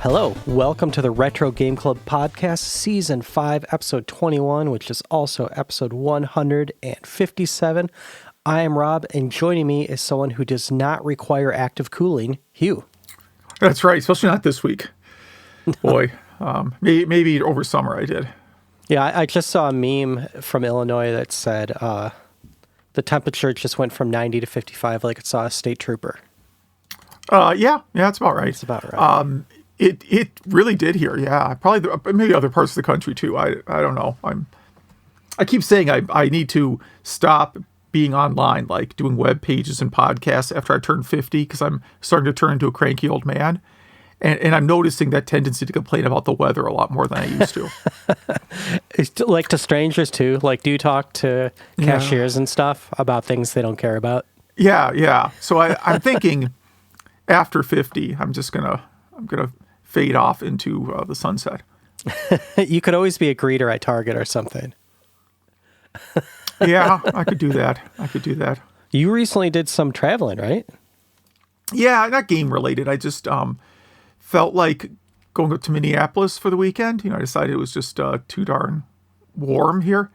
Hello, welcome to the Retro Game Club Podcast, Season 5, Episode 21, which is also Episode 157. I am Rob, and joining me is someone who does not require active cooling, Hugh. That's right, especially not this week. Boy, maybe over summer I did. Yeah, I just saw a meme from Illinois that said the temperature just went from 90 to 55 like it saw a state trooper. Yeah, that's about right. That's about right. It really did here. Yeah, probably maybe other parts of the country too. I don't know. I keep saying I need to stop being online, like doing web pages and podcasts after I turn 50, because I'm starting to turn into a cranky old man. And I'm noticing that tendency to complain about the weather a lot more than I used to. Like to strangers too? Like, do you talk to cashiers and stuff about things they don't care about? Yeah. So I'm thinking after 50, I'm gonna fade off into the sunset. You could always be a greeter at Target or something. Yeah, I could do that. You recently did some traveling, right? Yeah, not game related. I just felt like going up to Minneapolis for the weekend. I decided it was just too darn warm here.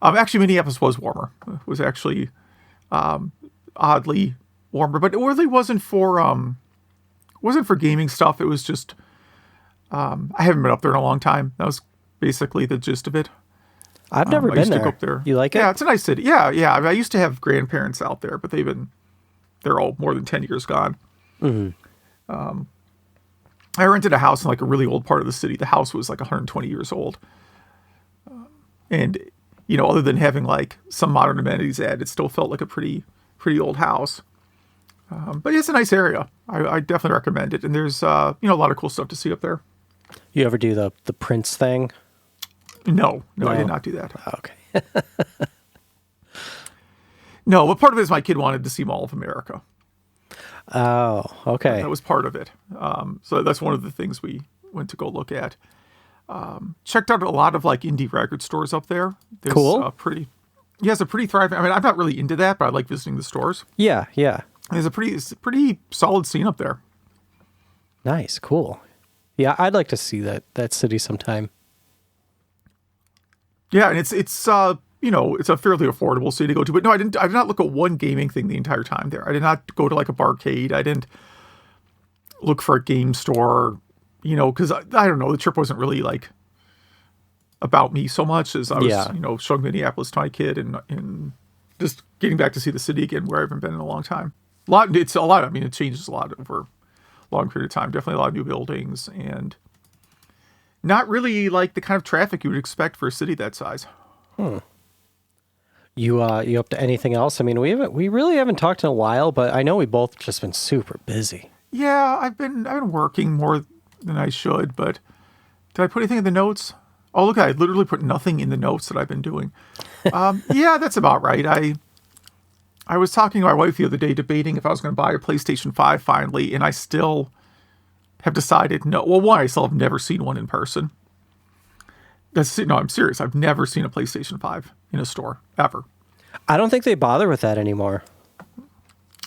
Actually, Minneapolis was warmer. It was actually oddly warmer, but it really wasn't for gaming stuff. It was just I haven't been up there in a long time. That was basically the gist of it. I've never been there. Go up there. You like it? Yeah, it's a nice city. Yeah. I used to have grandparents out there, but they're all more than 10 years gone. Mm-hmm. I rented a house in like a really old part of the city. The house was like 120 years old. And, other than having like some modern amenities added, it still felt like a pretty old house. But it's a nice area. I definitely recommend it. And there's, a lot of cool stuff to see up there. You ever do the Prince thing? No, I did not do that. Oh, okay. No, but part of it is my kid wanted to see Mall of America. Oh, okay. That was part of it. So that's one of the things we went to go look at. Checked out a lot of like indie record stores up there. There's cool. It's a pretty thriving. I mean, I'm not really into that, but I like visiting the stores. Yeah. There's a pretty solid scene up there. Nice, cool. Yeah, I'd like to see that city sometime. Yeah, and it's it's a fairly affordable city to go to. But no, I did not look at one gaming thing the entire time there. I did not go to like a barcade. I didn't look for a game store, because I don't know, the trip wasn't really like about me so much as I was, showing Minneapolis to my kid and just getting back to see the city again where I haven't been in a long time. It's a lot. I mean, it changes a lot over a long period of time. Definitely a lot of new buildings and not really like the kind of traffic you would expect for a city that size. You up to anything else? I mean, we really haven't talked in a while, but I know we both just been super busy. Yeah, I've been working more than I should, but did I put anything in the notes? Oh, look, I literally put nothing in the notes that I've been doing. Yeah, that's about right. I was talking to my wife the other day, debating if I was going to buy a PlayStation 5 finally, and I still have decided no. Well, one, I still have never seen one in person. No, I'm serious. I've never seen a PlayStation 5 in a store, ever. I don't think they bother with that anymore.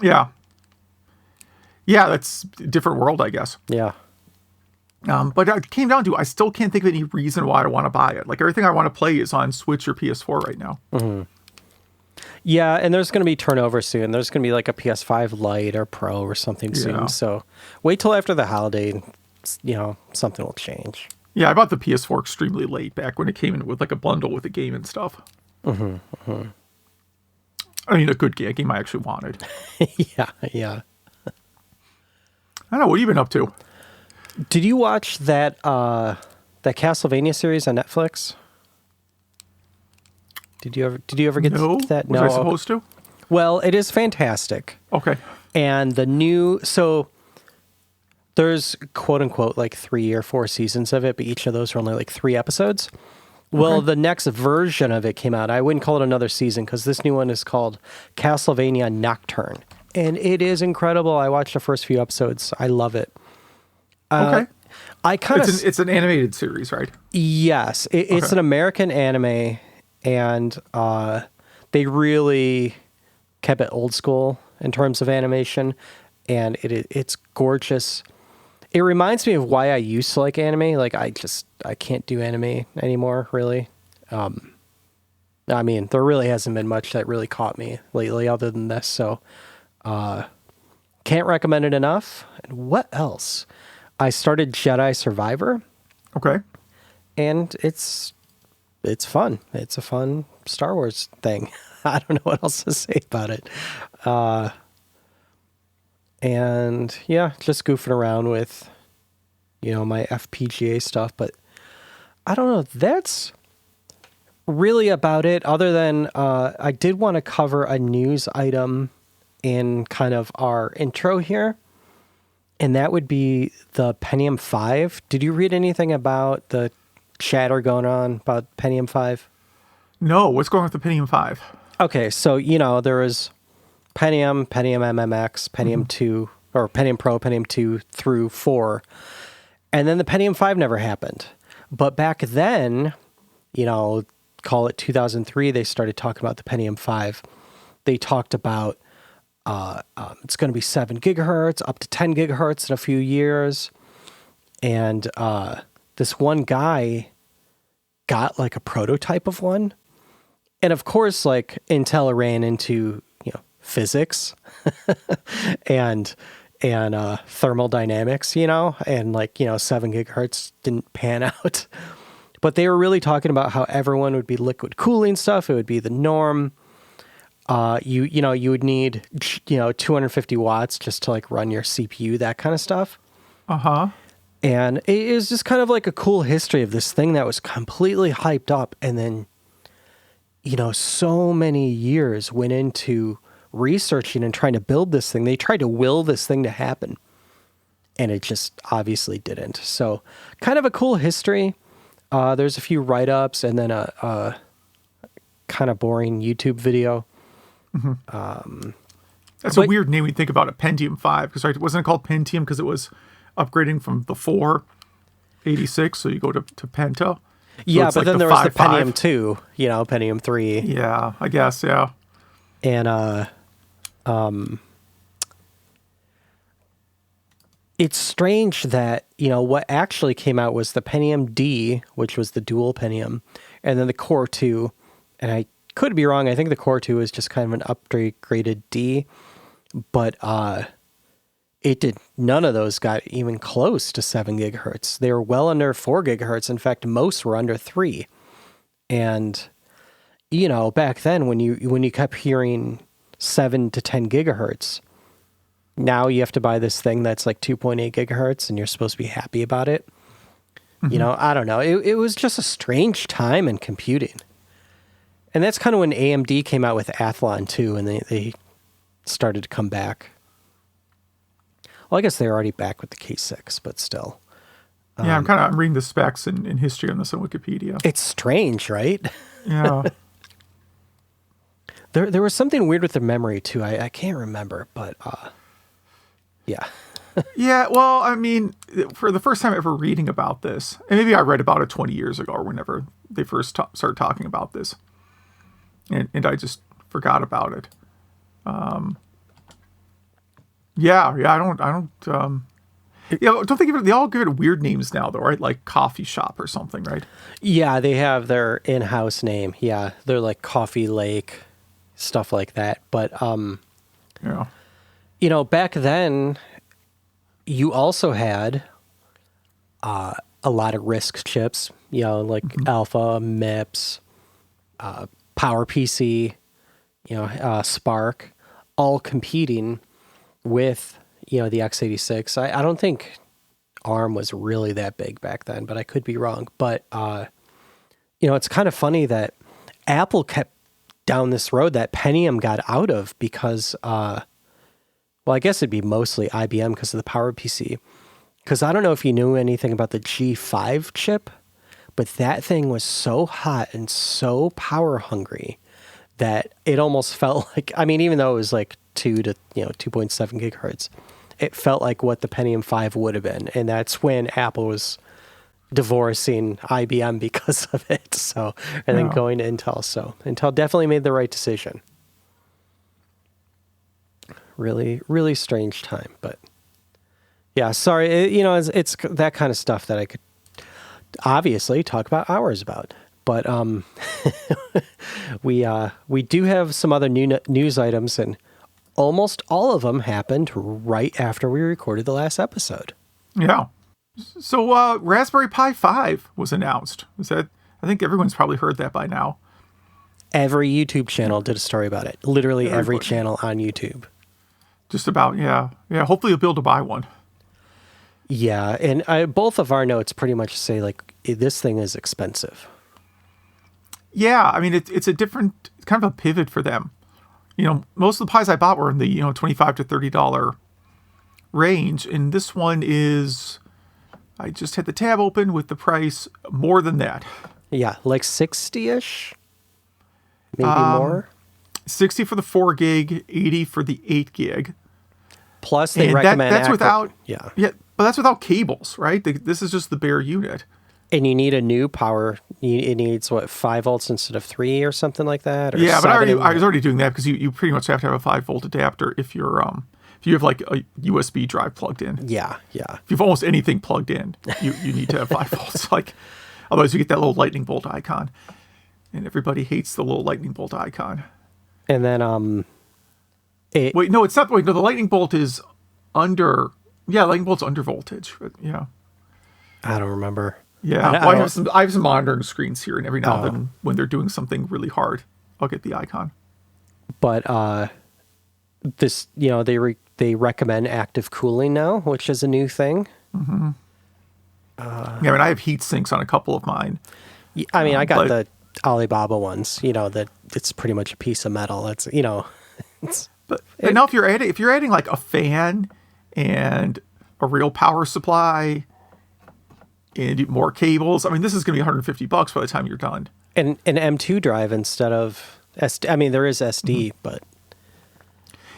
Yeah, that's a different world, I guess. Yeah. But it came down to, I still can't think of any reason why I want to buy it. Like, everything I want to play is on Switch or PS4 right now. Mm-hmm. Yeah, and there's going to be turnover soon. There's going to be like a PS5 Lite or Pro or something soon. So wait till after the holiday, something will change. Yeah, I bought the PS4 extremely late, back when it came in with like a bundle with a game and stuff. Mm-hmm. I mean, a good game I actually wanted. Yeah. I don't know, what have you been up to? Did you watch that Castlevania series on Netflix? Did you ever get to that? No. Was I supposed to? Well, it is fantastic. Okay. And there's quote unquote like 3 or 4 seasons of it, but each of those are only like 3 episodes. Well, the next version of it came out. I wouldn't call it another season because this new one is called Castlevania Nocturne. And it is incredible. I watched the first few episodes. I love it. Okay. It's an animated series, right? Yes. It's an American anime, and they really kept it old school in terms of animation, and it's gorgeous. it reminds me of why I used to like anime. Like I can't do anime anymore, really. I mean, there really hasn't been much that really caught me lately other than this. So, can't recommend it enough. And what else? I started Jedi Survivor, Okay. and it's fun. It's a fun Star Wars thing. I don't know what else to say about it. And yeah, just goofing around with, my FPGA stuff. But I don't know. That's really about it. Other than I did want to cover a news item in kind of our intro here. And that would be the Pentium 5. Did you read anything about the chatter going on about Pentium 5? No, what's going on with the Pentium 5? Okay, so, there was Pentium MMX, Pentium 2, or Pentium Pro, Pentium 2 through 4. And then the Pentium 5 never happened. But back then, call it 2003, they started talking about the Pentium 5. They talked about it's going to be 7 gigahertz, up to 10 gigahertz in a few years. And this one guy got like a prototype of one. And of course, like Intel ran into, physics and thermodynamics, and 7 gigahertz didn't pan out. But they were really talking about how everyone would be liquid cooling stuff. It would be the norm. You would need, 250 watts just to like run your CPU, that kind of stuff. Uh-huh. And it is just kind of like a cool history of this thing that was completely hyped up. And then, so many years went into researching and trying to build this thing. They tried to will this thing to happen. And it just obviously didn't. So kind of a cool history. There's a few write-ups and then a kind of boring YouTube video. Mm-hmm. That's a weird name when you think about it, Pentium 5, because wasn't it called Pentium because it was upgrading from the 486, so you go to Penta. So yeah, but then there was the 5. Pentium 2, Pentium 3. Yeah, I guess, yeah. And it's strange that, what actually came out was the Pentium D, which was the dual Pentium, and then the Core 2, and I could be wrong. I think the Core 2 is just kind of an upgraded D, but none of those got even close to 7 gigahertz. They were well under 4 gigahertz. In fact, most were under 3. And, back then when you kept hearing 7 to 10 gigahertz, now you have to buy this thing that's like 2.8 gigahertz and you're supposed to be happy about it. Mm-hmm. I don't know. It was just a strange time in computing. And that's kind of when AMD came out with Athlon too, and they started to come back. Well, I guess they were already back with the K6, but still. Yeah, I'm reading the specs and history on this on Wikipedia. It's strange, right? Yeah. There was something weird with the memory too. I can't remember, but yeah. Yeah, well, I mean, for the first time ever reading about this, and maybe I read about it 20 years ago or whenever they first started talking about this, and I just forgot about it. I don't think of it, they all give it weird names now though, right? Like coffee shop or something, right? Yeah, they have their in-house name. Yeah, they're like Coffee Lake, stuff like that. But yeah, back then, you also had a lot of RISC chips. Like Alpha, MIPS, PowerPC, Spark, all competing with the x86. I don't think ARM was really that big back then, but I could be wrong. But it's kind of funny that Apple kept down this road that Pentium got out of because I guess it'd be mostly IBM because of the PowerPC. Because I don't know if you knew anything about the G5 chip, but that thing was so hot and so power hungry that it almost felt like, even though it was like 2 to 2.7 gigahertz, it felt like what the Pentium 5 would have been. And that's when Apple was divorcing IBM because of it. So, and then going to Intel. So Intel definitely made the right decision. Really, really strange time, but Yeah, sorry. It's that kind of stuff that I could obviously talk about hours about. But we do have some other news items, and almost all of them happened right after we recorded the last episode. Yeah. So Raspberry Pi 5 was announced. I think everyone's probably heard that by now. Every YouTube channel did a story about it. Literally every channel on YouTube. Just about, yeah. Yeah, hopefully you'll be able to buy one. Yeah, and both of our notes pretty much say, like, this thing is expensive. Yeah, I mean, it's a different, it's kind of a pivot for them. Most of the Pis I bought were in the, $25 to $30 range. And this one is, I just had the tab open with the price more than that. Yeah, like 60-ish? Maybe more? 60 for the 4 gig, 80 for the 8 gig. Plus they And recommend... that's without... Yeah. Yeah, but that's without cables, right? This is just the bare unit. And you need a new power. It needs, 5 volts instead of 3 or something like that? Or Yeah, but 7? I was already doing that because you pretty much have to have a 5-volt adapter if you have like a USB drive plugged in. Yeah. If you have almost anything plugged in, you need to have 5 volts. Otherwise you get that little lightning bolt icon. And everybody hates the little lightning bolt icon. And then wait, no, it's not. Wait, no, the lightning bolt is under. Yeah, lightning bolt's under voltage. But yeah. I don't remember. Yeah, I have some monitoring screens here, and every now and then when they're doing something really hard, I'll get the icon. But this, they recommend active cooling now, which is a new thing. Mm-hmm. Yeah, I mean, I have heat sinks on a couple of mine. I mean, I got the Alibaba ones. That it's pretty much a piece of metal. It's it's. But now if you're adding like a fan and a real power supply and more cables, I mean, this is going to be $150 by the time you're done. And an M2 drive instead of SD. I mean, there is SD, but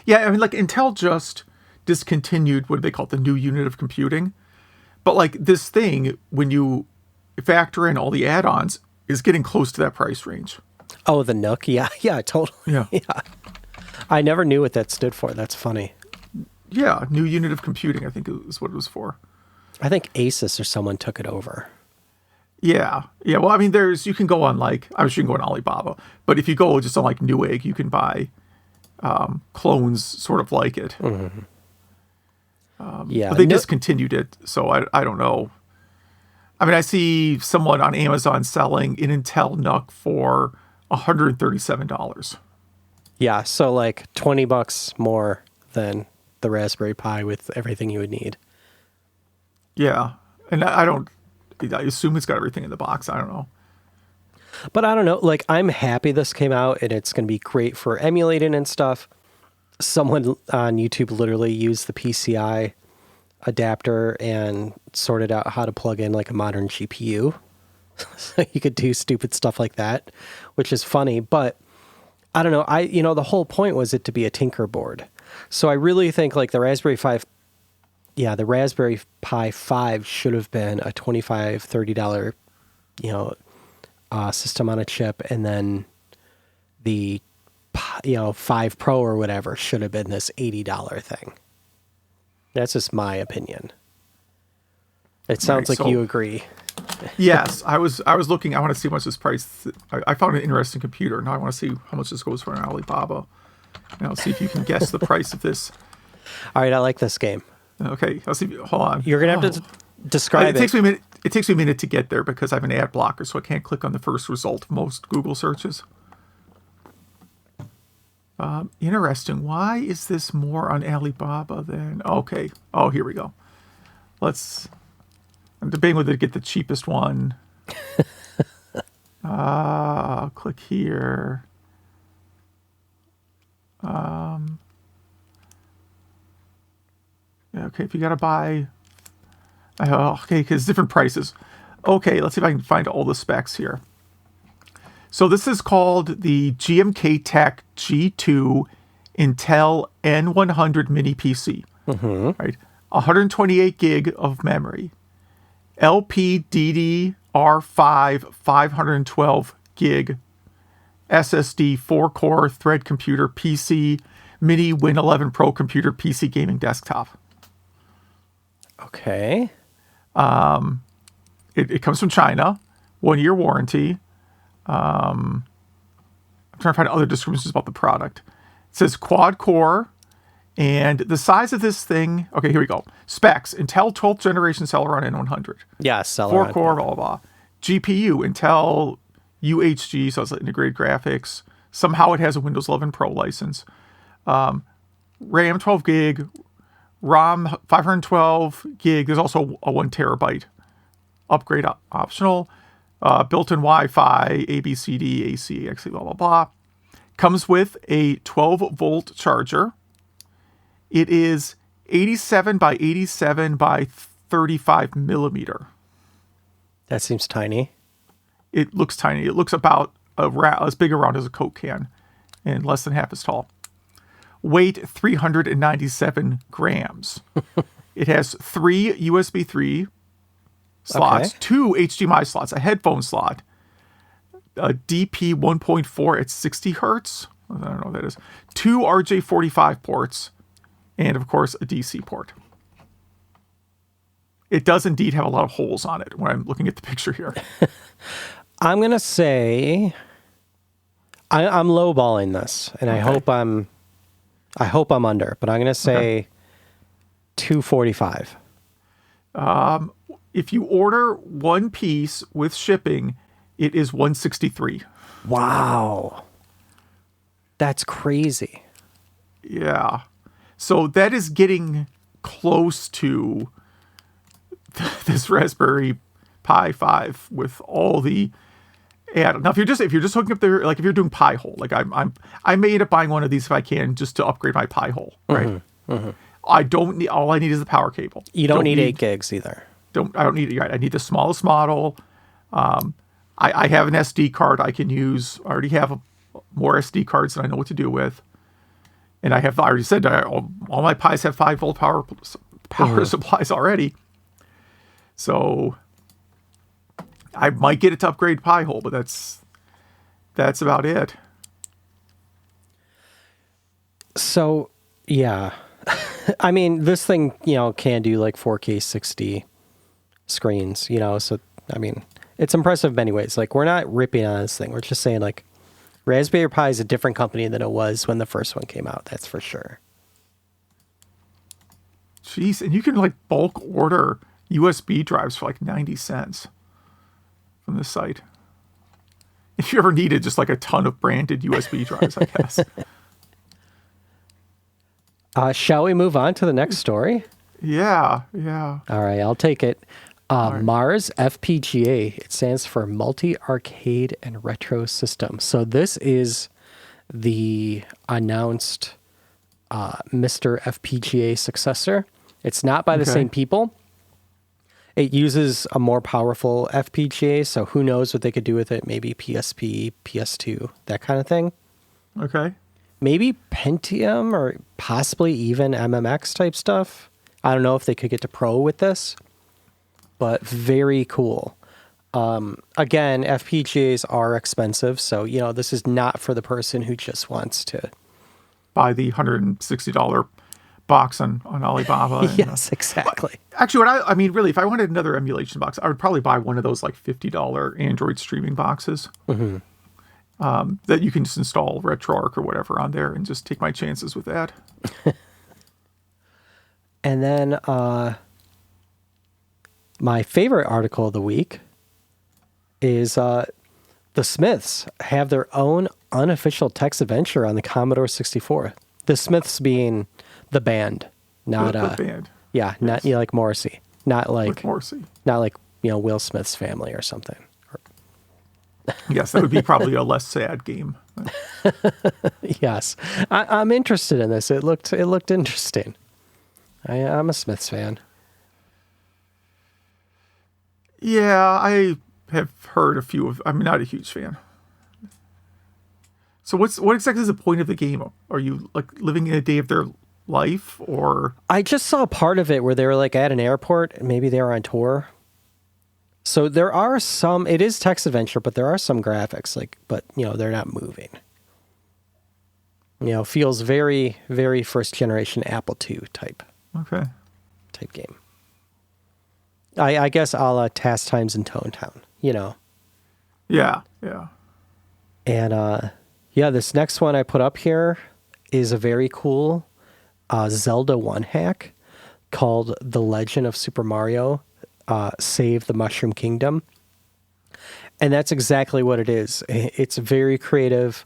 yeah, I mean, like Intel just discontinued what they call the new unit of computing, but like this thing, when you factor in all the add-ons, is getting close to that price range. Oh, the Nook, yeah, totally, yeah. I never knew what that stood for. That's funny. Yeah, new unit of computing, I think is what it was for. I think Asus or someone took it over. Yeah. Well, I mean, you can go on I'm sure you can go on Alibaba, but if you go just on like Newegg, you can buy clones sort of like it. Mm-hmm. But they discontinued it, so I don't know. I mean, I see someone on Amazon selling an Intel NUC for $137. Yeah, so like $20 more than the Raspberry Pi with everything you would need. Yeah, and I assume it's got everything in the box. I don't know. But I don't know. Like, I'm happy this came out, and it's going to be great for emulating and stuff. Someone on YouTube literally used the PCI adapter and sorted out how to plug in like a modern GPU. So you could do stupid stuff like that, which is funny. But I don't know. The whole point was it to be a tinker board. So I really think like the Raspberry Pi 5 should have been a $25, $30, system on a chip, and then the 5 Pro or whatever should have been this $80 thing. That's just my opinion. It sounds like you agree. Yes, I was looking. I want to see how much this price. I found an interesting computer. Now I want to see how much this goes for on Alibaba. Now see if you can guess the price of this. All right, I like this game. Okay, I'll see. Hold on. You're gonna have to describe it. Takes me a minute. It takes me a minute to get there because I have an ad blocker, so I can't click on the first result of most Google searches. Interesting. Why is this more on Alibaba than... Okay. Oh, here we go. I'm debating whether to get the cheapest one. I'll click here. Okay, if you got to buy... okay, because different prices. Okay, let's see if I can find all the specs here. So this is called the GMK Tech G2 Intel N100 Mini PC. Mm-hmm. Right, 128 gig of memory, LPDDR5 512 gig SSD, 4-core thread computer PC, mini Win 11 Pro computer PC gaming desktop. Okay. It comes from China, 1-year warranty. I'm trying to find other descriptions about the product. It says quad core, and the size of this thing. Okay, here we go. Specs: Intel 12th generation Celeron N100. Yeah, Celeron. 4-core, blah blah blah. GPU: Intel UHG, so it's integrated graphics. Somehow it has a Windows 11 Pro license. RAM 12 gig, ROM 512 gig. There's also a 1 terabyte. Upgrade optional. Built-in Wi-Fi, ABCD, AC, XC, blah, blah, blah. Comes with a 12-volt charger. It is 87 by 87 by 35 millimeter. That seems tiny. It looks tiny. It looks about as big around as a Coke can and less than half as tall. Weight 397 grams. It has 3 USB 3 slots, 2 HDMI slots, a headphone slot, a DP 1.4 at 60 hertz. I don't know what that is. 2 RJ45 ports, and of course a DC port. It does indeed have a lot of holes on it when I'm looking at the picture here. I'm gonna say I'm lowballing this, and I hope I'm under, but I'm gonna say 245. If you order one piece with shipping, it is 163. Wow. That's crazy. Yeah. So that is getting close to this Raspberry Pi 5 with all the add. Now, if you're just hooking up there, like if you're doing Pi-hole, like I may end up buying one of these if I can, just to upgrade my Pi-hole, right? I don't need. All I need is the power cable. You don't need 8 gigs either. I don't need it. I need the smallest model. I have an SD card I can use. I already have more SD cards that I know what to do with. And I already said all my Pis have 5-volt power supplies already. So I might get it to upgrade Pi-hole, but that's about it. So yeah, I mean, this thing, can do like 4K 60 screens, so I mean, it's impressive in many ways. Like, we're not ripping on this thing. We're just saying, like, Raspberry Pi is a different company than it was when the first one came out. That's for sure. Jeez, and you can like bulk order USB drives for like 90 cents from this site. If you ever needed just like a ton of branded USB drives, I guess. Shall we move on to the next story? Yeah. All right, I'll take it. Mars FPGA. It stands for Multi-Arcade and Retro System. So this is the announced Mr. FPGA successor. It's not by the same people. It uses a more powerful FPGA, so who knows what they could do with it. Maybe PSP, PS2, that kind of thing. Okay. Maybe Pentium or possibly even MMX type stuff. I don't know if they could get to Pro with this, but very cool. Again, FPGAs are expensive, so, this is not for the person who just wants to buy the $160 box on Alibaba. Yes, exactly. Actually, I mean, really, if I wanted another emulation box, I would probably buy one of those like $50 Android streaming boxes that you can just install RetroArch or whatever on there and just take my chances with that. And then my favorite article of the week is the Smiths have their own unofficial text adventure on the Commodore 64. The Smiths being the band, not the band. Yeah, not like Morrissey, not like Morrissey, not like Will Smith's family or something. Yes, that would be probably a less sad game. Yes, I'm interested in this. It looked interesting. I'm a Smiths fan. Yeah, I have heard a few of. I'm not a huge fan. So what exactly is the point of the game? Are you like living in a day of their life, or? I just saw part of it where they were like at an airport and maybe they were on tour. So there are some, it is text adventure, but there are some graphics, but they're not moving. Feels very, very first generation Apple II type. Okay. Type game. I guess a la Task Times in Tone Town, you know. Yeah, yeah. And yeah, this next one I put up here is a very cool Zelda 1 hack called The Legend of Super Mario Save the Mushroom Kingdom. And that's exactly what it is. It's very creative.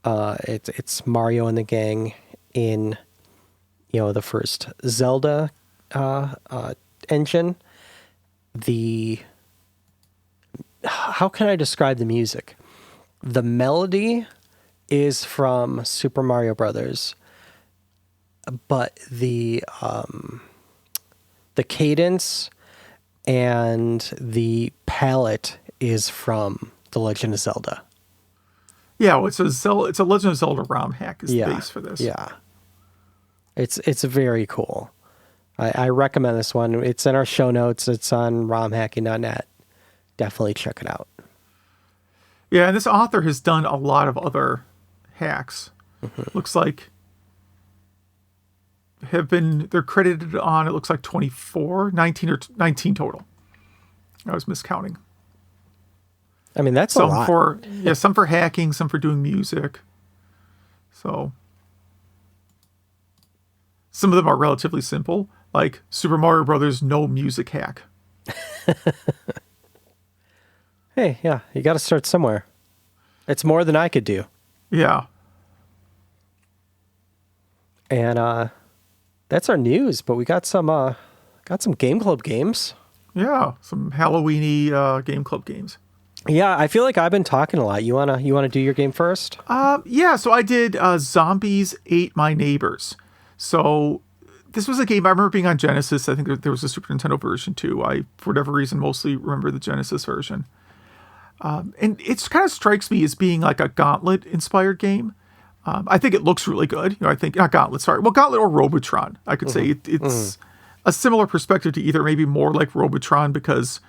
It's Mario and the gang in, you know, the first Zelda engine. How can I describe the music? The melody is from Super Mario Brothers, but the cadence and the palette is from The Legend of Zelda. Yeah, well, it's a Legend of Zelda ROM hack is the base for this. Yeah. It's very cool. I recommend this one. It's in our show notes. It's on romhacking.net. Definitely check it out. Yeah, and this author has done a lot of other hacks. Looks like they're credited on, it looks like 19 total. I was miscounting. I mean, that's a lot. Some for hacking, some for doing music. So some of them are relatively simple, like Super Mario Brothers no music hack. Hey, yeah, you got to start somewhere. It's more than I could do. Yeah. And that's our news, but we got some Game Club games. Yeah, some Halloween-y Game Club games. Yeah, I feel like I've been talking a lot. You wanna do your game first? Yeah, so I did Zombies Ate My Neighbors. So this was a game I remember being on Genesis. I think there was a Super Nintendo version too. I, for whatever reason, mostly remember the Genesis version. And it kind of strikes me as being like a Gauntlet-inspired game. I think it looks really good. You know, I think not Gauntlet, sorry. Well, Gauntlet or Robotron. I could say it's a similar perspective to either, maybe more like Robotron because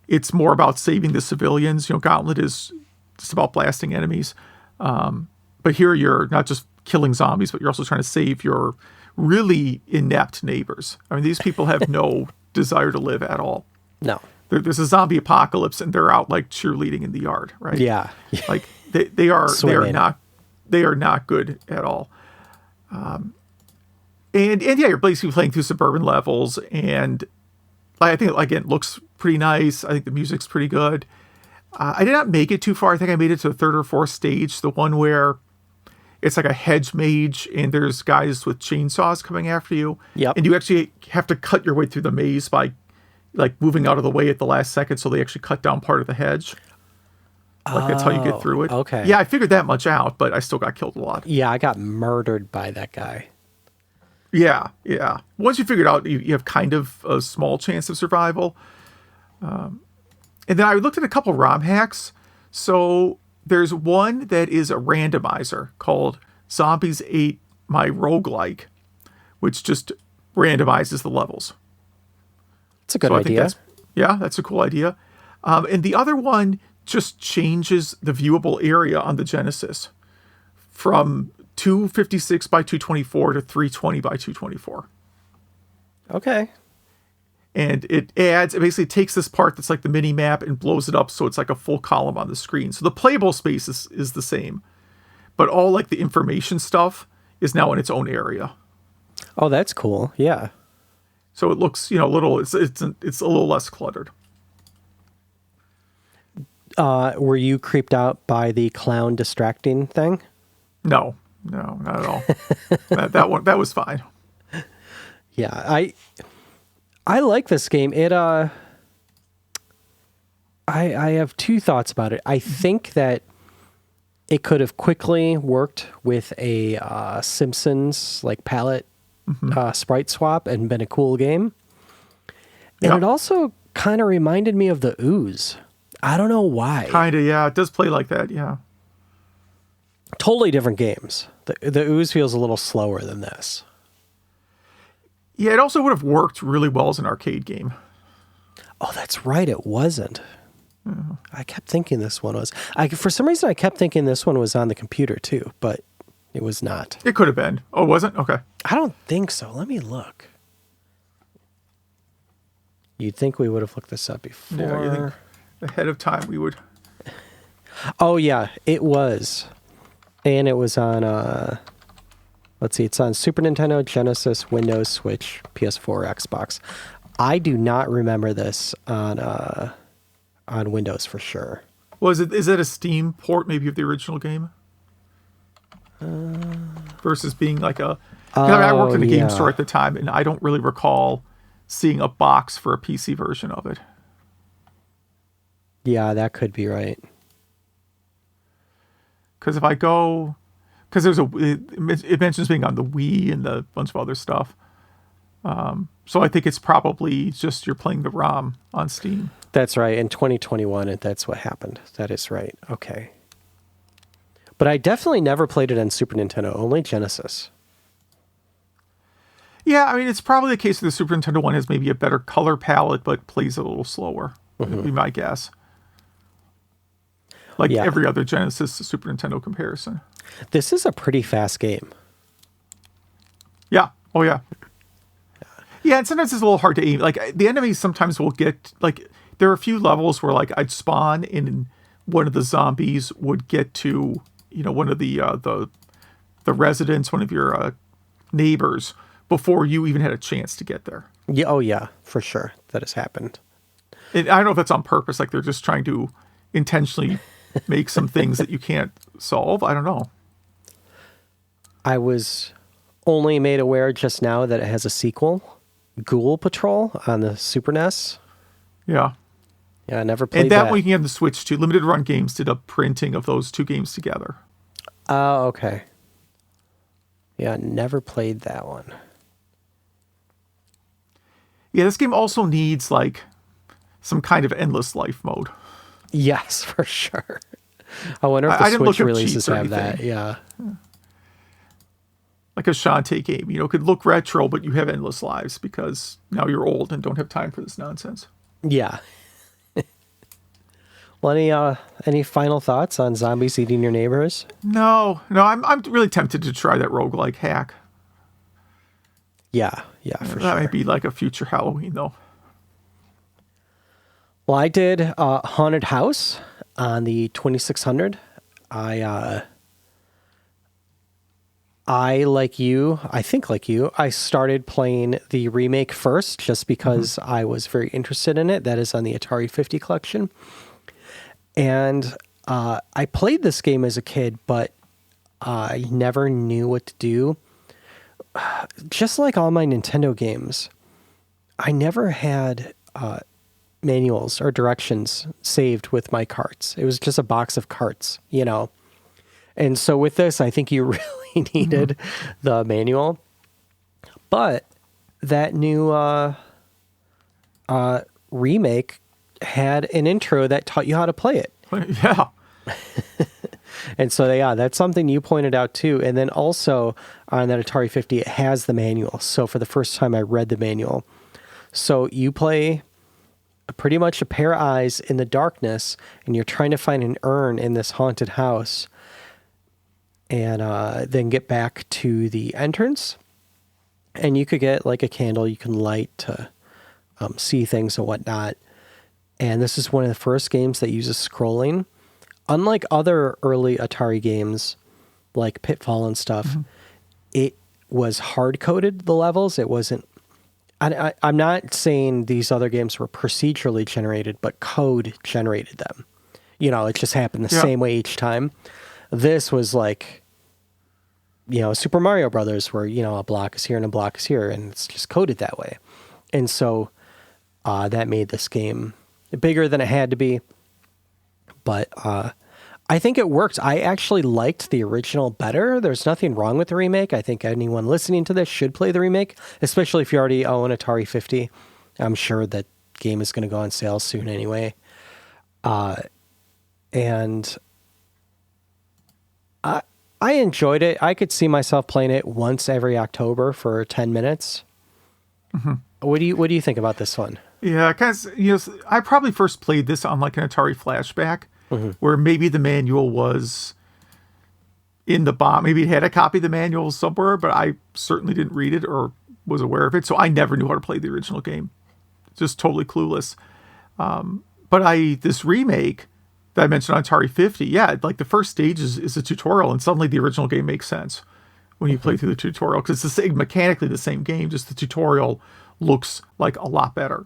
it's more about saving the civilians. You know, Gauntlet is just about blasting enemies. But here you're not just killing zombies, but you're also trying to save your really inept neighbors. I mean, these people have no desire to live at all. No. There's a zombie apocalypse and they're out like cheerleading in the yard, right? Yeah. Like they are not good at all. And yeah, you're basically playing through suburban levels, and I think again it looks pretty nice. I think the music's pretty good. I did not make it too far. I think I made it to the third or fourth stage, the one where it's like a hedge mage and there's guys with chainsaws coming after you. Yep. And you actually have to cut your way through the maze by like moving out of the way at the last second, so they actually cut down part of the hedge. Like that's how you get through it. Okay. Yeah, I figured that much out, but I still got killed a lot. Yeah, I got murdered by that guy. Yeah. Once you figure it out, you have kind of a small chance of survival. And then I looked at a couple ROM hacks. So there's one that is a randomizer called Zombies Ate My Roguelike, which just randomizes the levels. It's a good idea. That's a cool idea. And the other one just changes the viewable area on the Genesis from 256 by 224 to 320 by 224. Okay. And it basically takes this part that's like the mini map and blows it up so it's like a full column on the screen. So the playable space is the same, but all like the information stuff is now in its own area. Oh, that's cool. Yeah. So it looks, a little, it's a little less cluttered. Were you creeped out by the clown distracting thing? No, not at all. that was fine. Yeah, I like this game. I have two thoughts about it. I think that it could have quickly worked with a Simpsons like palette sprite swap and been a cool game. And it also kind of reminded me of the Ooze. I don't know why. Kind of, yeah. It does play like that, yeah. Totally different games. The Ooze feels a little slower than this. Yeah, it also would have worked really well as an arcade game. Oh, that's right. It wasn't. I kept thinking this one was. For some reason, I kept thinking this one was on the computer too, but it was not. It could have been. Oh, it wasn't? Okay. I don't think so. Let me look. You'd think we would have looked this up before. Yeah, you think ahead of time we would. Oh, yeah, it was. And it was on, let's see, it's on Super Nintendo, Genesis, Windows, Switch, PS4, Xbox. I do not remember this on Windows for sure. Well, is it a Steam port maybe of the original game? Versus being like a... 'cause I worked in a game store at the time, and I don't really recall seeing a box for a PC version of it. Yeah, that could be right. Because if I go... Because it mentions being on the Wii and a bunch of other stuff. So I think it's probably just you're playing the ROM on Steam. That's right. In 2021, that's what happened. That is right. Okay. But I definitely never played it on Super Nintendo, only Genesis. Yeah, I mean, it's probably the case that the Super Nintendo one has maybe a better color palette, but plays a little slower, would be my guess. Like every other Genesis to Super Nintendo comparison. This is a pretty fast game. Yeah. Oh, yeah. Yeah, and sometimes it's a little hard to aim. Like, the enemies sometimes will get, like, there are a few levels where, like, I'd spawn and one of the zombies would get to, you know, one of the residents, one of your neighbors, before you even had a chance to get there. Yeah. Oh, yeah, for sure. That has happened. And I don't know if that's on purpose. Like, they're just trying to intentionally make some things that you can't solve. I don't know. I was only made aware just now that it has a sequel, Ghoul Patrol, on the Super NES. Yeah. Yeah, I never played and that. that one you can have the Switch too. Limited Run Games did a printing of those two games together. Oh, okay. Yeah, never played that one. Yeah, this game also needs, like, some kind of endless life mode. Yes, for sure. I wonder if the Switch releases have that. Yeah. Like a Shantae game, you know, could look retro, but you have endless lives because now you're old and don't have time for this nonsense. Yeah. Well, any final thoughts on zombies eating your neighbors? No, I'm really tempted to try that roguelike hack. Yeah, for sure. That might be like a future Halloween, though. Well, I did Haunted House on the 2600. I, like you, I think like you, I started playing the remake first just because I was very interested in it. That is on the Atari 50 collection. And I played this game as a kid, but I never knew what to do. Just like all my Nintendo games, I never had manuals or directions saved with my carts. It was just a box of carts, you know. And so with this, I think you really needed the manual. But that new remake had an intro that taught you how to play it. Yeah. And so, yeah, that's something you pointed out too. And then also on that Atari 50, it has the manual. So for the first time, I read the manual. So you play pretty much a pair of eyes in the darkness, and you're trying to find an urn in this haunted house, and then get back to the entrance. And you could get like a candle you can light to see things and whatnot. And this is one of the first games that uses scrolling. Unlike other early Atari games, like Pitfall and stuff, it was hard-coded, the levels. It wasn't... I'm not saying these other games were procedurally generated, but code generated them. You know, it just happened the same way each time. This was like, you know, Super Mario Brothers, where, you know, a block is here and a block is here, and it's just coded that way. And so that made this game bigger than it had to be. But I think it worked. I actually liked the original better. There's nothing wrong with the remake. I think anyone listening to this should play the remake, especially if you already own Atari 50. I'm sure that game is going to go on sale soon anyway. And I enjoyed it. I could see myself playing it once every October for 10 minutes. What do you think about this one? Yeah, because, you know, I probably first played this on like an Atari Flashback, where maybe the manual was in the bomb. Maybe it had a copy of the manual somewhere, but I certainly didn't read it or was aware of it, so I never knew how to play the original game. just totally clueless. But this remake that I mentioned on Atari 50, yeah, like the first stage is a tutorial, and suddenly the original game makes sense when you play through the tutorial, because it's mechanically the same game, just the tutorial looks like a lot better.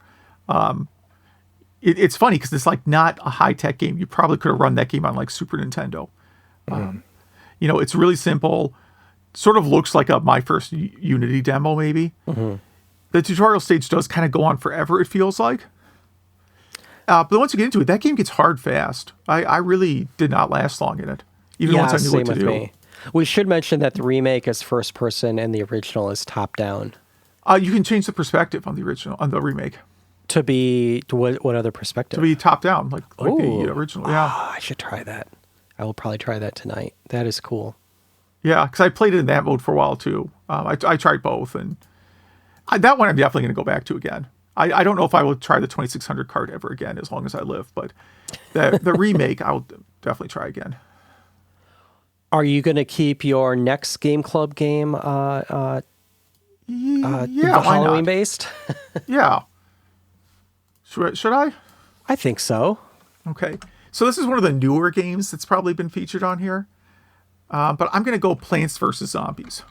It's funny because it's like not a high-tech game. You probably could have run that game on like Super Nintendo. It's really simple. Sort of looks like my first Unity demo, maybe. The tutorial stage does kind of go on forever, it feels like. But once you get into it, that game gets hard fast. I really did not last long in it, even once I knew what to do. Me. We should mention that the remake is first person and the original is top down. You can change the perspective on the remake. To be what other perspective? To be top down, like the original. Yeah, I should try that. I will probably try that tonight. That is cool. Yeah, because I played it in that mode for a while too. I tried both, and that one I'm definitely going to go back to again. I don't know if I will try the 2600 card ever again as long as I live, but the remake I will definitely try again. Are you going to keep your next Game Club game yeah, Halloween based? Yeah. Should I? I think so. Okay. So this is one of the newer games that's probably been featured on here. But I'm going to go Plants vs. Zombies.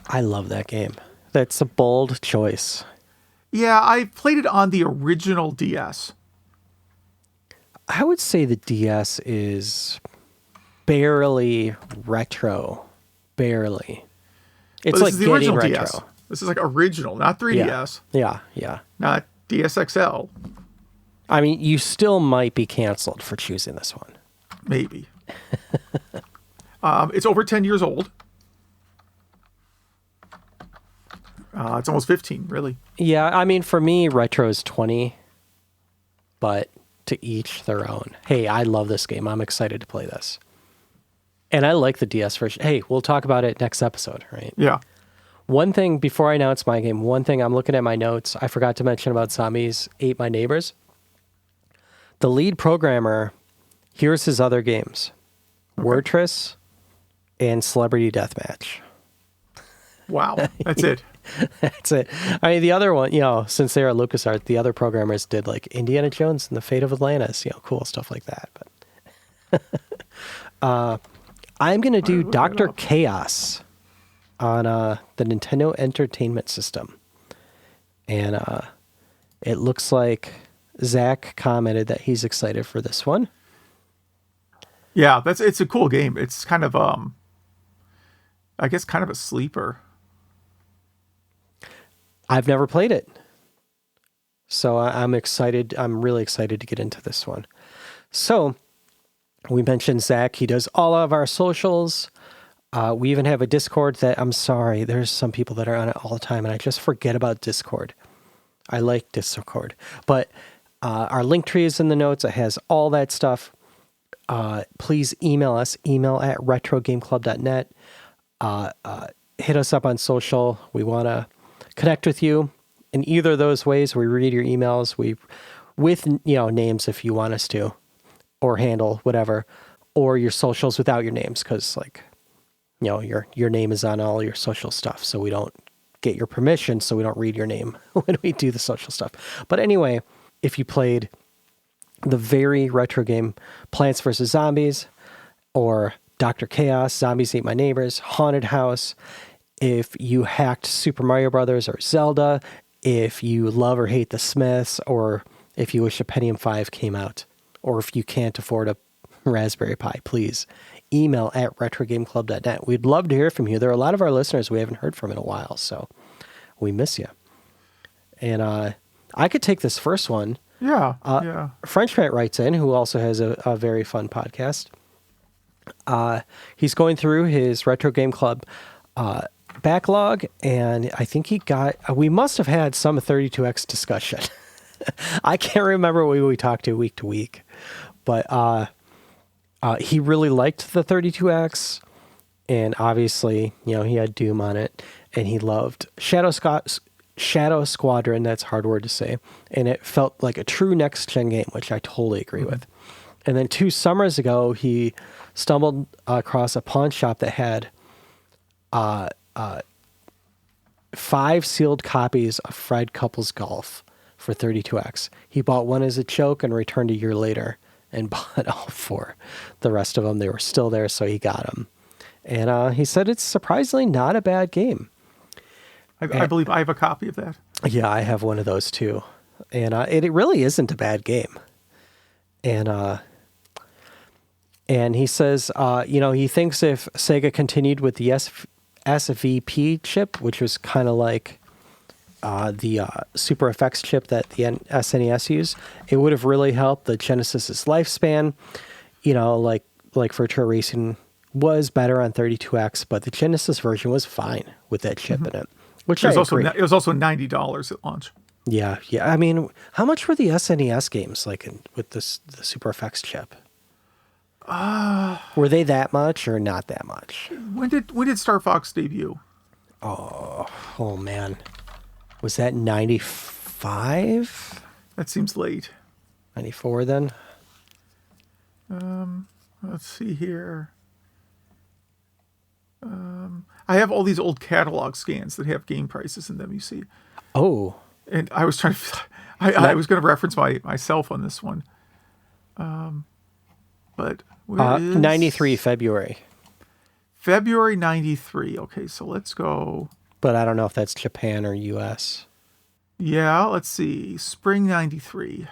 I love that game. That's a bold choice. Yeah, I played it on the original DS. I would say the DS is barely retro. Barely. It's like the original retro. DS. This is like original, not 3DS. Yeah. Not DSXL. I mean, you still might be canceled for choosing this one. Maybe. It's over 10 years old. It's almost 15, really. Yeah, I mean, for me, retro is 20, but to each their own. Hey, I love this game. I'm excited to play this. And I like the DS version. Hey, we'll talk about it next episode, right? Yeah. One thing, before I announce my game, one thing I'm looking at my notes, I forgot to mention about Zombies Ate My Neighbors. The lead programmer, here's his other games. Okay. Wordtress and Celebrity Deathmatch. Wow, that's it. That's it. I mean, the other one, since they are at LucasArts, the other programmers did like Indiana Jones and the Fate of Atlantis, cool stuff like that. But I'm going to do Dr. Chaos on the Nintendo Entertainment System. And it looks like Zach commented that he's excited for this one. Yeah, it's a cool game. It's kind of I guess kind of a sleeper. I've never played it. So I'm excited. I'm really excited to get into this one. So we mentioned Zach. He does all of our socials. We even have a Discord that, I'm sorry, there's some people that are on it all the time, and I just forget about Discord. I like Discord. But our link tree is in the notes. It has all that stuff. Please email us, email@retrogameclub.net. Hit us up on social. We want to connect with you in either of those ways. We read your emails with names if you want us to, or handle, whatever, or your socials without your names, because your name is on all your social stuff, so we don't get your permission, so we don't read your name when we do the social stuff. But anyway, if you played the very retro game Plants vs. Zombies, or Dr. Chaos, Zombies Ate My Neighbors, Haunted House, if you hacked Super Mario Brothers or Zelda, if you love or hate the Smiths, or if you wish a Pentium 5 came out, or if you can't afford a Raspberry Pi, please email @retrogameclub.net. We'd love to hear from you. There are a lot of our listeners we haven't heard from in a while, so we miss you. And I could take this first one. Yeah. Frenchman writes in, who also has a very fun podcast. He's going through his Retro Game Club backlog, and I think we must have had some 32X discussion. I can't remember what we talked to week, but he really liked the 32X, and obviously, he had Doom on it, and he loved Shadow Squadron. That's a hard word to say, and it felt like a true next-gen game, which I totally agree with. And then 2 summers ago, he stumbled across a pawn shop that had 5 sealed copies of Fred Couples Golf for 32X. He bought one as a joke and returned a year later and bought all 4. The rest of them, they were still there, so he got them. And he said it's surprisingly not a bad game. I believe I have a copy of that. Yeah, I have one of those too. And it really isn't a bad game. And he says, he thinks if Sega continued with the SVP chip, which was kind of like the Super FX chip that the SNES used, it would have really helped the Genesis's lifespan. Like Virtua Racing was better on 32X, but the Genesis version was fine with that chip in it. Which it was also $90 at launch. Yeah. I mean, how much were the SNES games like with the Super FX chip? Were they that much or not that much? When did Star Fox debut? Oh man, was that 95? That seems late. 94 then. Let's see here. I have all these old catalog scans that have game prices in them. You see. Oh. And I was trying to. I was going to reference myself on this one. But where is 93 February. February 93. Okay, so let's go. But I don't know if that's Japan or US. Yeah, let's see. Spring 93.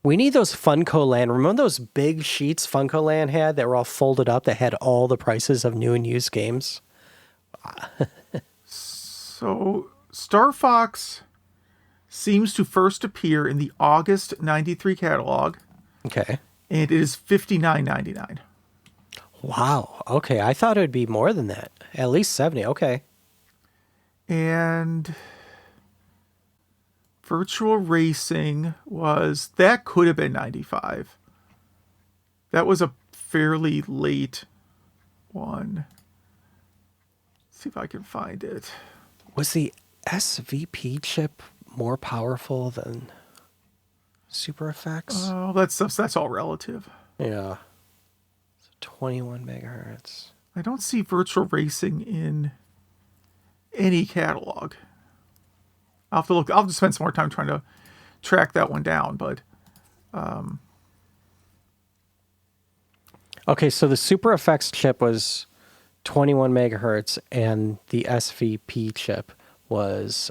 We need those Funko Land. Remember those big sheets Funko Land had that were all folded up that had all the prices of new and used games? So Star Fox seems to first appear in the August 93 catalog. Okay. And it is $59.99. Wow. Okay. I thought it would be more than that. At least 70. Okay. And Virtual Racing could have been 95. That was a fairly late one. Let's see if I can find it. Was the SVP chip more powerful than Super FX? Oh, that's all relative. Yeah. So 21 megahertz. I don't see Virtual Racing in any catalog. I'll have to look. I'll have to spend some more time trying to track that one down. But okay, so the Super FX chip was 21 megahertz, and the SVP chip was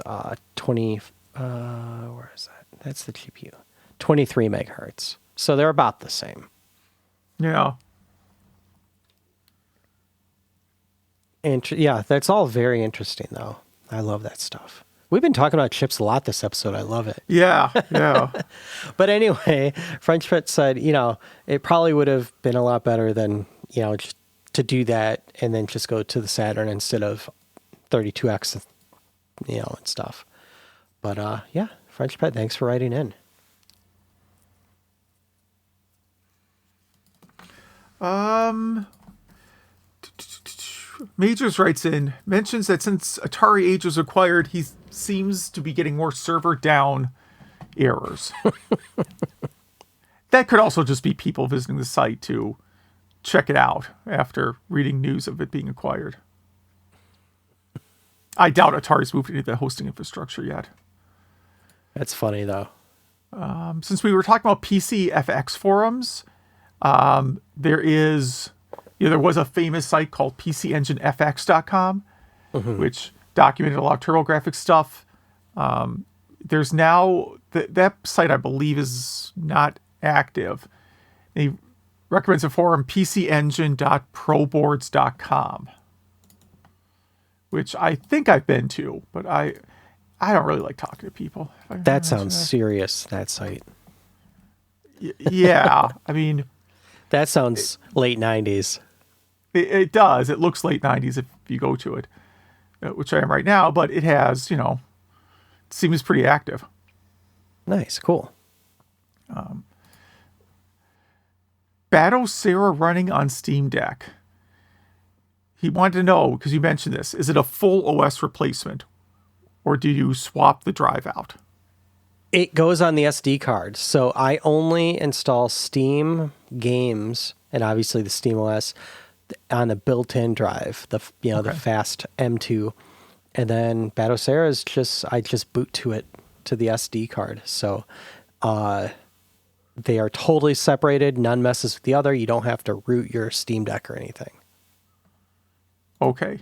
20. Where is that? That's the GPU. 23 megahertz. So they're about the same. yeah, Yeah, that's all very interesting, though. I love that stuff. We've been talking about chips a lot this episode. I love it. yeah. But anyway, French Pit said, it probably would have been a lot better than, just to do that and then just go to the Saturn instead of 32X, and stuff. But yeah, French Pet, thanks for writing in. Majors writes in, mentions that since Atari Age was acquired, he seems to be getting more server down errors. That could also just be people visiting the site to check it out after reading news of it being acquired. I doubt Atari's moved into the hosting infrastructure yet. That's funny, though. Since we were talking about PC FX forums, there was a famous site called PCEngineFX.com, which documented a lot of TurboGrafx stuff. There's now that site, I believe, is not active. He recommends a forum, PCEngine.proboards.com, which I think I've been to, but I don't really like talking to people. That sounds serious, that site. Yeah, I mean... That sounds late 90s. It does. It looks late 90s if you go to it, which I am right now, but it has, it seems pretty active. Nice, cool. Battle Sarah running on Steam Deck. He wanted to know, because you mentioned this, is it a full OS replacement, or do you swap the drive out? It goes on the SD card. So I only install Steam games and obviously the Steam OS on the built-in drive, the fast M2. And then Batocera is I just boot to the SD card. So they are totally separated. None messes with the other. You don't have to root your Steam Deck or anything. Okay.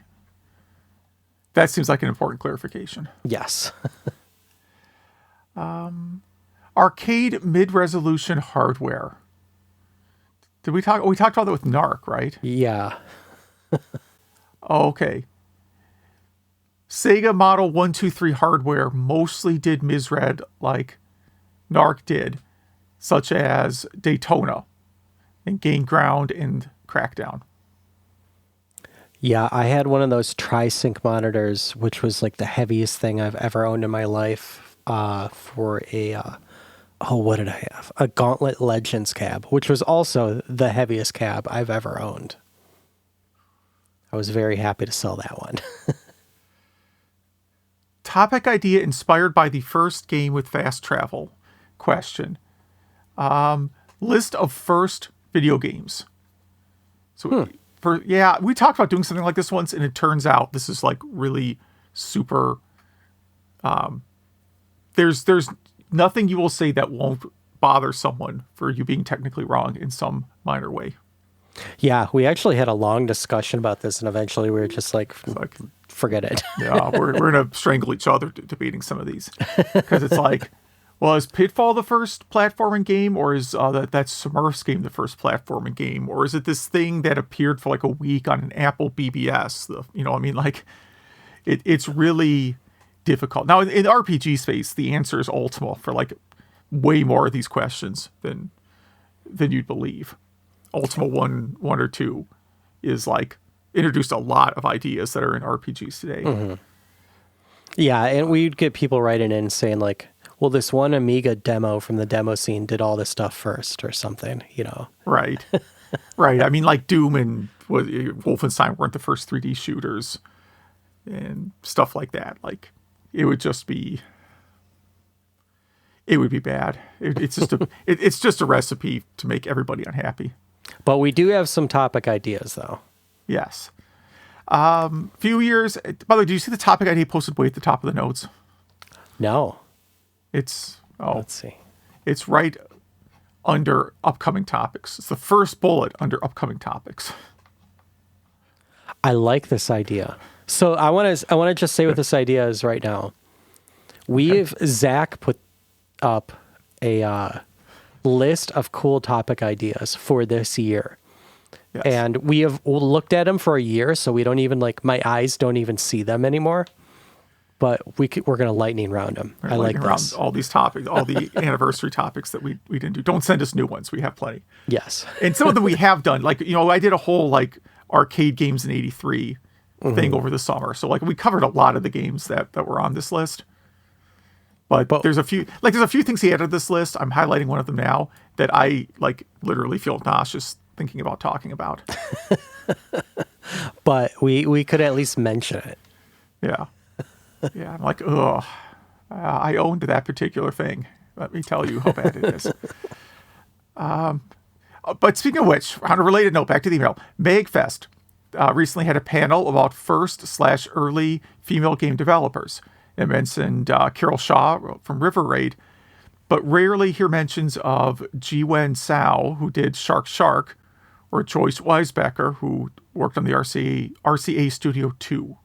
That seems like an important clarification. Yes. Arcade mid-resolution hardware. Did we talk? We talked about that with NARC, right? Yeah. Okay. Sega Model 123 hardware mostly did misread like NARC did, such as Daytona and Gain Ground and Crackdown. Yeah, I had one of those tri-sync monitors, which was like the heaviest thing I've ever owned in my life for what did I have? A Gauntlet Legends cab, which was also the heaviest cab I've ever owned. I was very happy to sell that one. Topic idea inspired by the first game with fast travel. Question. List of first video games. So, we talked about doing something like this once, and it turns out this is like really super. There's nothing you will say that won't bother someone for you being technically wrong in some minor way. Yeah, we actually had a long discussion about this, and eventually we were just like forget it. Yeah, we're going to strangle each other debating some of these. Because it's like, well, is Pitfall the first platforming game, or is that Smurfs game the first platforming game? Or is it this thing that appeared for like a week on an Apple BBS? It's really difficult. Now, in the RPG space, the answer is Ultima for like way more of these questions than you'd believe. Ultima 1 or 2 is like introduced a lot of ideas that are in RPGs today. Mm-hmm. Yeah, and we'd get people writing in saying like, well, this one Amiga demo from the demo scene did all this stuff first or something, Right. Right. I mean, like Doom and Wolfenstein weren't the first 3D shooters and stuff like that. Like, it would be bad. It's just a recipe to make everybody unhappy. But we do have some topic ideas, though. Yes. Few years. By the way, do you see the topic idea posted way at the top of the notes? No. Let's see. It's right under upcoming topics. It's the first bullet under upcoming topics. I like this idea. So I want to just say what this idea is right now. Zach put up a list of cool topic ideas for this year. Yes. And we have looked at them for a year, so we don't even my eyes don't even see them anymore. But we're going to lightning round them. I like this. All these topics, all the anniversary topics that we didn't do. Don't send us new ones. We have plenty. Yes. And some of them we have done. Like, I did a whole arcade games in '83 thing over the summer. So we covered a lot of the games that were on this list. But there's a few things he added to this list. I'm highlighting one of them now that I literally feel nauseous thinking about talking about. But we could at least mention it. Yeah. Yeah. I'm like, ugh. I owned that particular thing. Let me tell you how bad it is. But speaking of which, on a related note, back to the email, MagFest recently had a panel about first/early female game developers. It mentioned Carol Shaw from River Raid, but rarely hear mentions of Jiwen Sao, who did Shark Shark, or Joyce Weisbecker, who worked on the RCA Studio 2.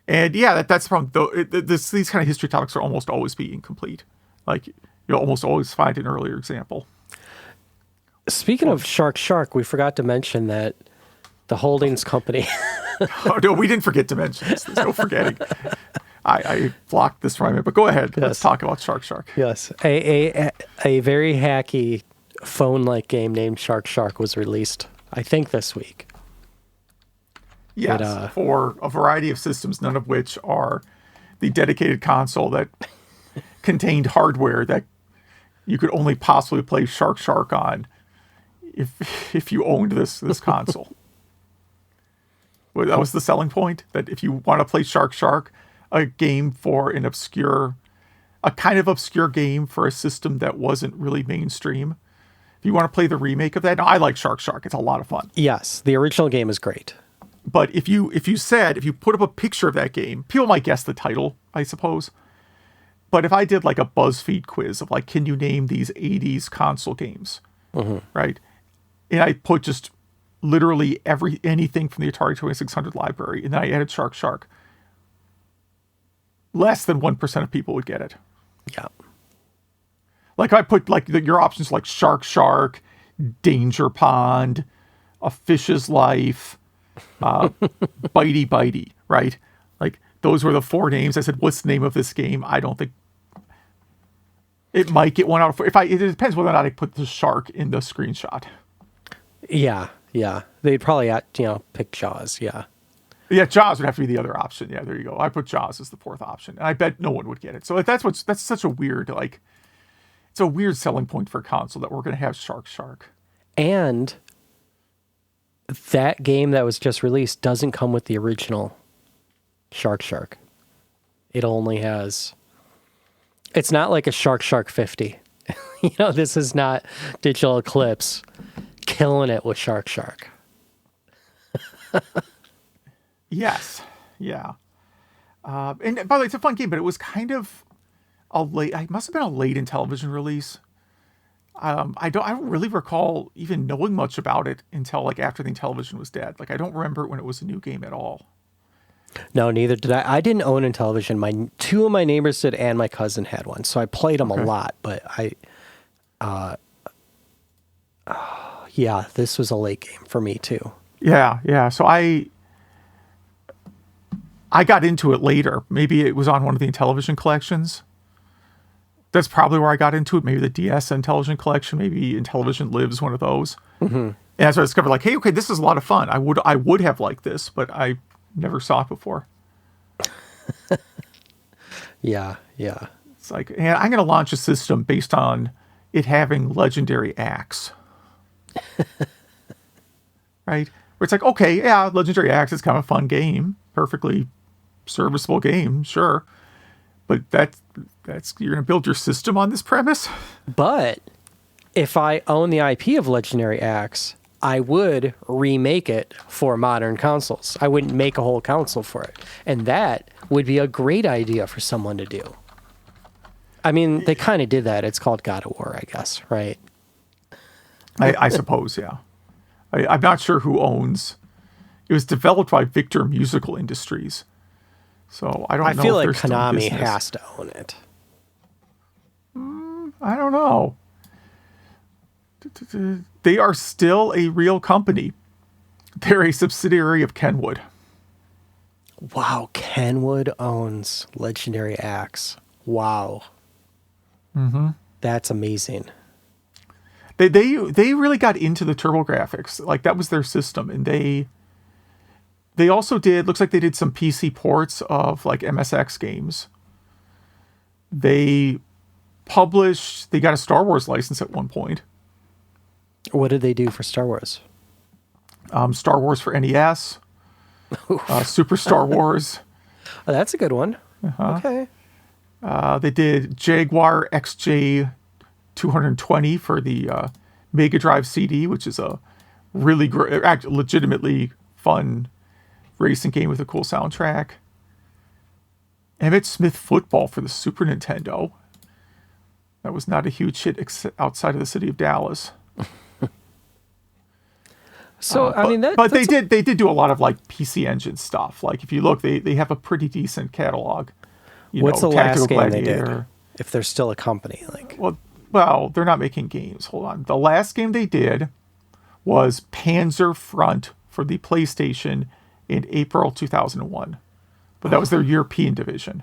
And yeah, that's from these kind of history topics will almost always be incomplete. You'll almost always find an earlier example. Speaking of Shark Shark, we forgot to mention that the holdings company. Oh, no, we didn't forget to mention this. There's no forgetting. I blocked this from me, but go ahead. Yes. Let's talk about Shark Shark. Yes. A very hacky phone-like game named Shark Shark was released, I think, this week. Yes, for a variety of systems, none of which are the dedicated console that contained hardware that you could only possibly play Shark Shark on if you owned this console. Well, that was the selling point, that if you want to play Shark Shark, a game for a kind of obscure game for a system that wasn't really mainstream, if you want to play the remake of that, I like Shark Shark. It's a lot of fun. Yes, the original game is great. But if you put up a picture of that game, people might guess the title, I suppose. But if I did like a BuzzFeed quiz of like, can you name these 80s console games? Right? And I put just literally anything from the Atari 2600 library, and then I added Shark. Less than 1% of people would get it. Yeah. Like I put like your options like Shark, Danger Pond, A Fish's Life, Bitey, right? Like those were the 4 names. I said, what's the name of this game? I don't think it might get 1 out of 4. It depends whether or not I put the shark in the screenshot. Yeah. They'd probably, pick Jaws. Yeah. Yeah, Jaws would have to be the other option. Yeah, there you go. I put Jaws as the 4th option, and I bet no one would get it. So that's such a weird, like, it's a weird selling point for a console that we're going to have Shark. And that game that was just released doesn't come with the original Shark. It only has... It's not like a Shark 50. This is not Digital Eclipse killing it with Shark. Yes. Yeah. And by the way, it's a fun game, but it was kind of it must have been a late in television release. I don't really recall even knowing much about it until like after the television was dead. Like I don't remember it when it was a new game at all. No, neither did I. I didn't own Intellivision. 2 of my neighbors did, and my cousin had one, so I played them a lot. But this was a late game for me too. Yeah. So I got into it later. Maybe it was on one of the Intellivision collections. That's probably where I got into it. Maybe the DS Intellivision collection. Maybe Intellivision Lives, one of those. And that's when I discovered, like, hey, okay, this is a lot of fun. I would have liked this, but I never saw it before. Yeah. It's like, and I'm going to launch a system based on it having legendary acts. Right? Where it's like, okay, yeah, legendary acts is kind of a fun game. Perfectly serviceable game, sure. But that's you're going to build your system on this premise? But if I own the IP of Legendary Axe, I would remake it for modern consoles. I wouldn't make a whole console for it. And that would be a great idea for someone to do. I mean, they kind of did that. It's called God of War, I guess, right? I suppose, yeah. I'm not sure who owns. It was developed by Victor Musical Industries. So I don't know. I feel if like they're still in Konami business. has to own it. I don't know. They are still a real company. They're a subsidiary of Kenwood. Wow, Kenwood owns Legendary Axe. Wow. That's amazing. They really got into the TurboGrafx. Like that was their system, and they also looks like they did some PC ports of like MSX games. They got a Star Wars license at one point. What did they do for Star Wars? Star Wars for NES, Super Star Wars. Oh, that's a good one. Okay. They did Jaguar XJ 220 for the Mega Drive CD, which is a really great, legitimately fun racing game with a cool soundtrack. Emmett Smith Football for the Super Nintendo. That was not a huge hit outside of the city of Dallas. So they did do a lot of like PC Engine stuff. Like if you look, they have a pretty decent catalog. What's the last game they Gladiator. did? If they're still a company, like well, they're not making games. Hold on. The last game they did was Panzer Front for the PlayStation in April 2001. But that was their European division.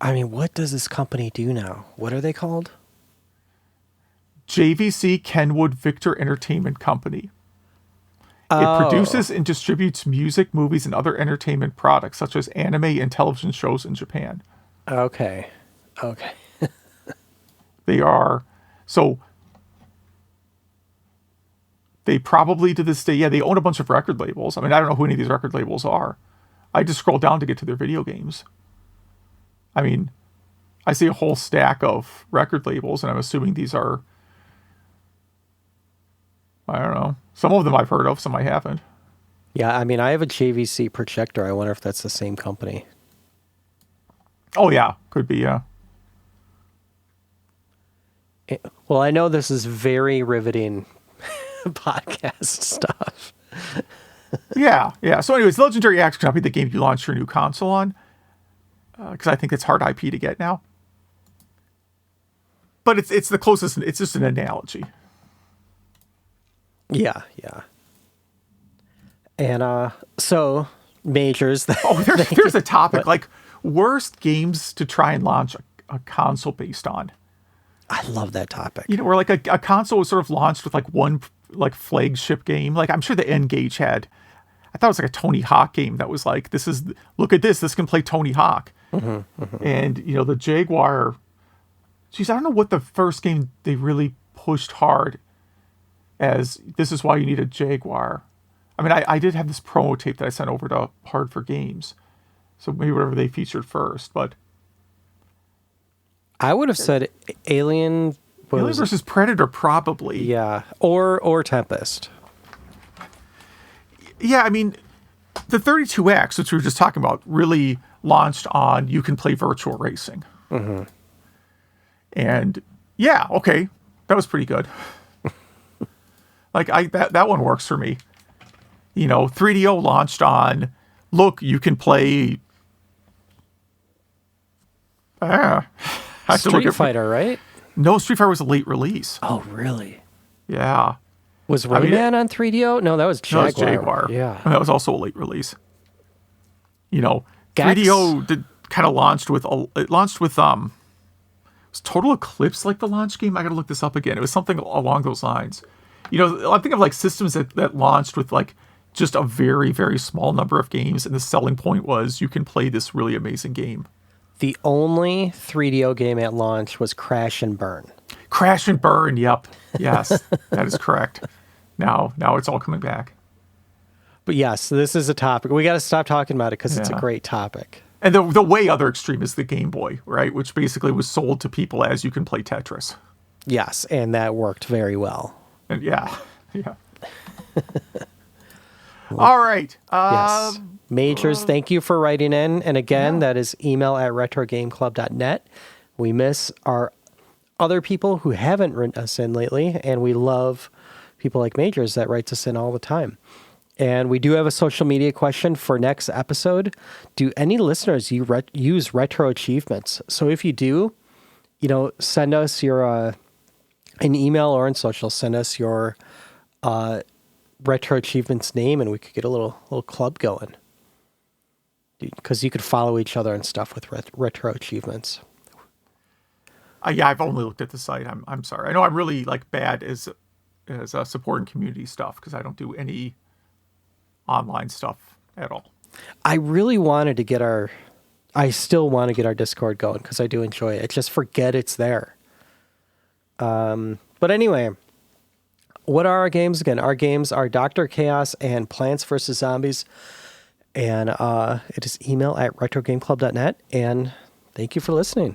I mean, what does this company do now? What are they called? JVC Kenwood Victor Entertainment Company. It produces and distributes music, movies, and other entertainment products, such as anime and television shows in Japan. Okay. They probably to this day, they own a bunch of record labels. I mean, I don't know who any of these record labels are. I just scroll down to get to their video games. I mean, I see a whole stack of record labels, and I'm assuming these are, I don't know. Some of them I've heard of, some I haven't. Yeah, I mean, I have a JVC projector. I wonder if that's the same company. Oh yeah, could be. Yeah. Well, I know this is very riveting podcast stuff. Yeah, yeah. So, anyways, Legendary Axe cannot be the game you launch your new console on, because I think it's hard IP to get now. But it's the closest. It's just an analogy. Yeah, yeah. And so majors. Oh, there's a topic like worst games to try and launch a console based on. I love that topic. You know, where like a console was sort of launched with like one like flagship game. Like I'm sure the N-Gage had. I thought it was like a Tony Hawk game that was like, look at this. This can play Tony Hawk. And you know the Jaguar. Geez, I don't know what the first game they really pushed hard as. This is why you need a Jaguar. I mean, I did have this promo tape that I sent over to Hard for Games. So maybe whatever they featured first, but I would have said Alien versus Predator probably. Yeah, or Tempest. Yeah, I mean, the 32X, which we were just talking about, really launched on you can play virtual racing. And yeah, okay, that was pretty good. Like that one works for me. You know, 3DO launched on, look, you can play. Street Fighter, right? No, Street Fighter was a late release. Oh, really? Yeah. Was Rayman on 3DO? No, that was Jaguar. No, that was Jaguar. Yeah. And that was also a late release. You know, Gex? 3DO kind of launched with was Total Eclipse like the launch game? I got to look this up again. It was something along those lines. You know, I think of like systems that launched with like just a very, very small number of games, and the selling point was you can play this really amazing game. The only 3DO game at launch was Crash and Burn. Crash and Burn, yep. Yes, that is correct. Now it's all coming back. But yes, this is a topic. We got to stop talking about it because it's a great topic. And the way other extreme is the Game Boy, right? Which basically was sold to people as you can play Tetris. Yes, and that worked very well. And yeah. All right. Yes. Majors, thank you for writing in. And again, that is email@retrogameclub.net. We miss our other people who haven't written us in lately, and we love people like Majors that writes us in all the time. And we do have a social media question for next episode. Do any listeners use retro achievements? So if you do, you know, send us your an email or on social. Send us your retro achievements name, and we could get a little club going. Because you could follow each other and stuff with retro achievements. Yeah, I've only looked at the site. I'm sorry. I know I'm really like bad as supporting community stuff because I don't do any online stuff at all. I really wanted to get I still want to get our Discord going because I do enjoy it. I just forget it's there. But anyway, what are our games again? Our games are Dr. Chaos and Plants vs. Zombies. And it is email@retrogameclub.net. And thank you for listening.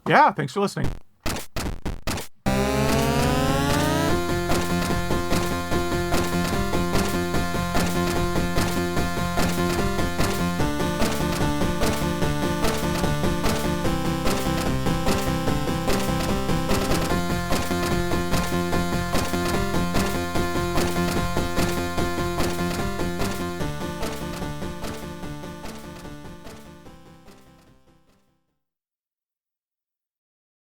Yeah, thanks for listening.